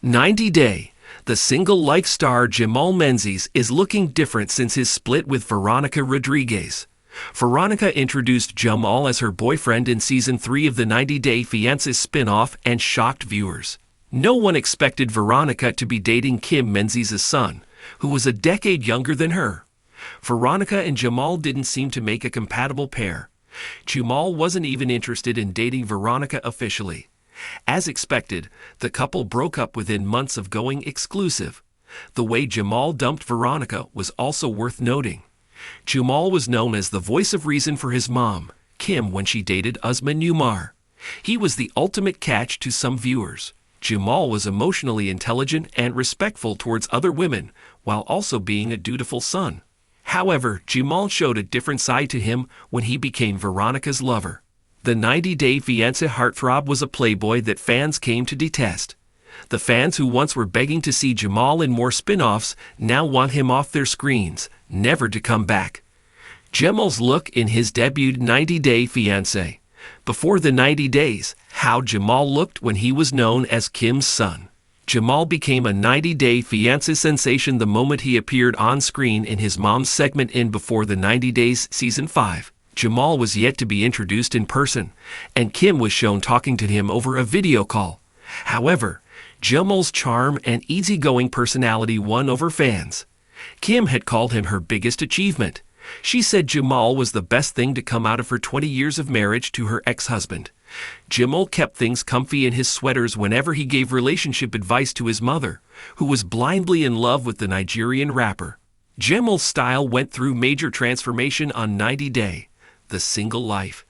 90 Day. The single-life star Jamal Menzies is looking different since his split with Veronica Rodriguez. Veronica introduced Jamal as her boyfriend in Season 3 of the 90 Day Fiancé spin-off and shocked viewers. No one expected Veronica to be dating Kim Menzies' son, who was a decade younger than her. Veronica and Jamal didn't seem to make a compatible pair. Jamal wasn't even interested in dating Veronica officially. As expected, the couple broke up within months of going exclusive. The way Jamal dumped Veronica was also worth noting. Jamal was known as the voice of reason for his mom, Kim, when she dated Usman Umar. He was the ultimate catch to some viewers. Jamal was emotionally intelligent and respectful towards other women, while also being a dutiful son. However, Jamal showed a different side to him when he became Veronica's lover. The 90 Day Fiancé heartthrob was a playboy that fans came to detest. The fans who once were begging to see Jamal in more spin-offs now want him off their screens, never to come back. Jamal's look in his debut 90 Day Fiancé. Before the 90 days, how Jamal looked when he was known as Kim's son. Jamal became a 90 Day Fiancé sensation the moment he appeared on screen in his mom's segment in Before the 90 Days Season 5. Jamal was yet to be introduced in person, and Kim was shown talking to him over a video call. However, Jamal's charm and easygoing personality won over fans. Kim had called him her biggest achievement. She said Jamal was the best thing to come out of her 20 years of marriage to her ex-husband. Jamal kept things comfy in his sweaters whenever he gave relationship advice to his mother, who was blindly in love with the Nigerian rapper. Jamal's style went through major transformation on 90 Day. The single life.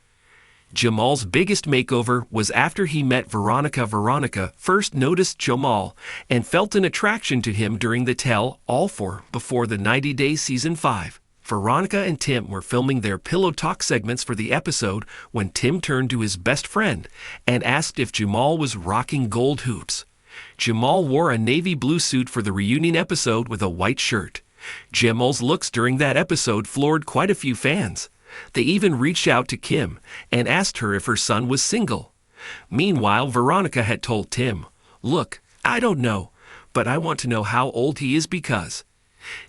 Jamal's biggest makeover was after he met Veronica. Veronica first noticed Jamal and felt an attraction to him during the tell-all for Before the 90 Days Season 5. Veronica and Tim were filming their pillow talk segments for the episode when Tim turned to his best friend and asked if Jamal was rocking gold hoops. Jamal wore a navy blue suit for the reunion episode with a white shirt. Jamal's looks during that episode floored quite a few fans. They even reached out to Kim and asked her if her son was single. Meanwhile, Veronica had told Tim, "Look, I don't know, but I want to know how old he is because."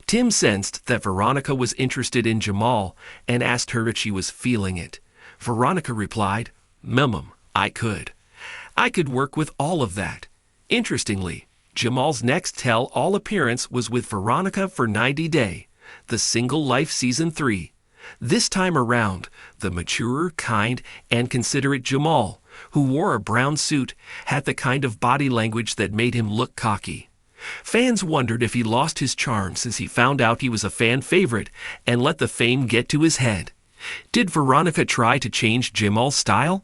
Tim sensed that Veronica was interested in Jamal and asked her if she was feeling it. Veronica replied, I could. I could work with all of that." Interestingly, Jamal's next tell-all appearance was with Veronica for 90 Day, the Single Life Season 3. This time around, the mature, kind, and considerate Jamal, who wore a brown suit, had the kind of body language that made him look cocky. Fans wondered if he lost his charm since he found out he was a fan favorite and let the fame get to his head. Did Veronica try to change Jamal's style?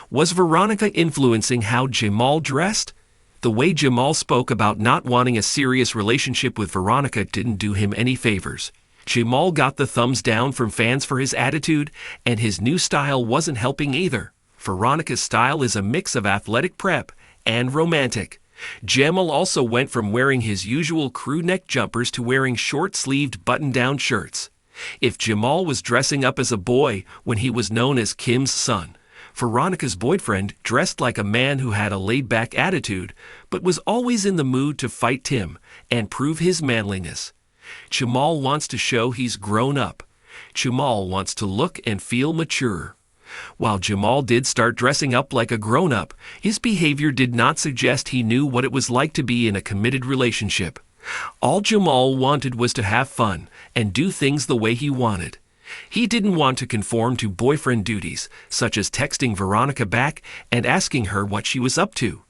Was Veronica influencing how Jamal dressed? The way Jamal spoke about not wanting a serious relationship with Veronica didn't do him any favors. Jamal got the thumbs down from fans for his attitude, and his new style wasn't helping either. Veronica's style is a mix of athletic prep and romantic. Jamal also went from wearing his usual crew neck jumpers to wearing short-sleeved button-down shirts. If Jamal was dressing up as a boy when he was known as Kim's son, Veronica's boyfriend dressed like a man who had a laid-back attitude, but was always in the mood to fight Tim and prove his manliness. Jamal wants to show he's grown up. Jamal wants to look and feel mature. While Jamal did start dressing up like a grown-up, his behavior did not suggest he knew what it was like to be in a committed relationship. All Jamal wanted was to have fun and do things the way he wanted. He didn't want to conform to boyfriend duties, such as texting Veronica back and asking her what she was up to.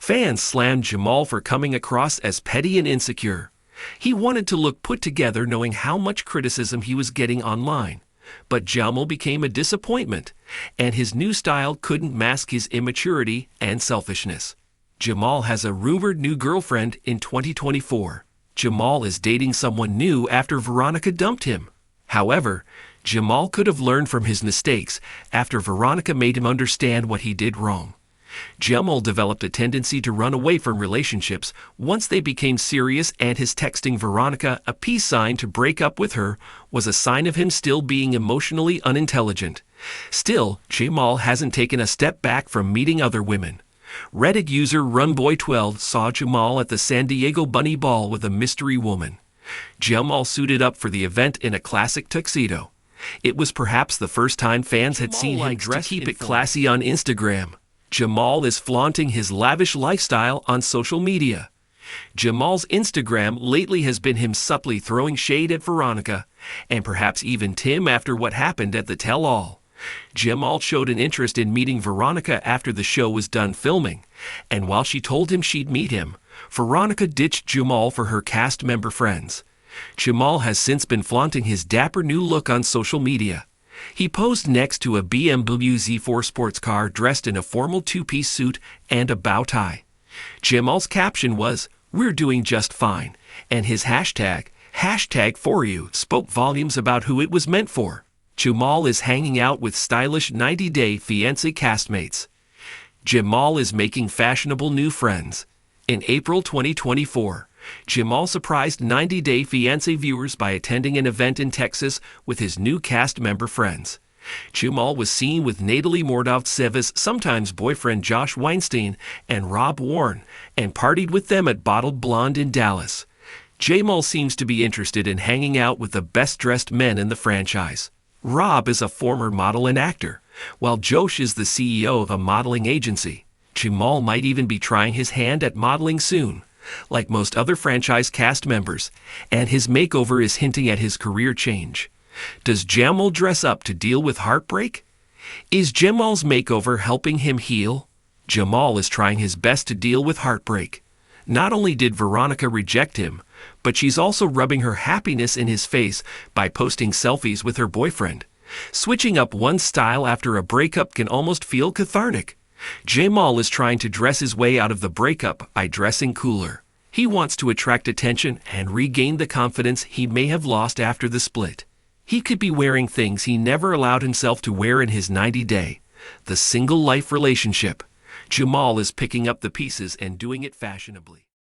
Fans slammed Jamal for coming across as petty and insecure. He wanted to look put together knowing how much criticism he was getting online. But Jamal became a disappointment, and his new style couldn't mask his immaturity and selfishness. Jamal has a rumored new girlfriend in 2024. Jamal is dating someone new after Veronica dumped him. However, Jamal could have learned from his mistakes after Veronica made him understand what he did wrong. Jamal developed a tendency to run away from relationships once they became serious, and his texting Veronica a peace sign to break up with her was a sign of him still being emotionally unintelligent. Still, Jamal hasn't taken a step back from meeting other women. Reddit user RunBoy12 saw Jamal at the San Diego Bunny Ball with a mystery woman. Jamal suited up for the event in a classic tuxedo. It was perhaps the first time fans had seen him dressed to keep it classy on Instagram. Jamal is flaunting his lavish lifestyle on social media. Jamal's Instagram lately has been him subtly throwing shade at Veronica, and perhaps even Tim after what happened at the tell-all. Jamal showed an interest in meeting Veronica after the show was done filming, and while she told him she'd meet him, Veronica ditched Jamal for her cast member friends. Jamal has since been flaunting his dapper new look on social media. He posed next to a BMW Z4 sports car dressed in a formal two-piece suit and a bow tie. Jamal's caption was, "We're doing just fine," and his hashtag for you, spoke volumes about who it was meant for. Jamal is hanging out with stylish 90-day Fiancé castmates. Jamal is making fashionable new friends. In April 2024, Jamal surprised 90-day Fiancé viewers by attending an event in Texas with his new cast member friends. Jamal was seen with Natalie Mordov-Tseva's sometimes boyfriend Josh Weinstein and Rob Warren, and partied with them at Bottled Blonde in Dallas. Jamal seems to be interested in hanging out with the best-dressed men in the franchise. Rob is a former model and actor, while Josh is the CEO of a modeling agency. Jamal might even be trying his hand at modeling soon, like most other franchise cast members, and his makeover is hinting at his career change. Does Jamal dress up to deal with heartbreak? Is Jamal's makeover helping him heal? Jamal is trying his best to deal with heartbreak. Not only did Veronica reject him, but she's also rubbing her happiness in his face by posting selfies with her boyfriend. Switching up one style after a breakup can almost feel cathartic. Jamal is trying to dress his way out of the breakup by dressing cooler. He wants to attract attention and regain the confidence he may have lost after the split. He could be wearing things he never allowed himself to wear in his 90-day, the single life relationship. Jamal is picking up the pieces and doing it fashionably.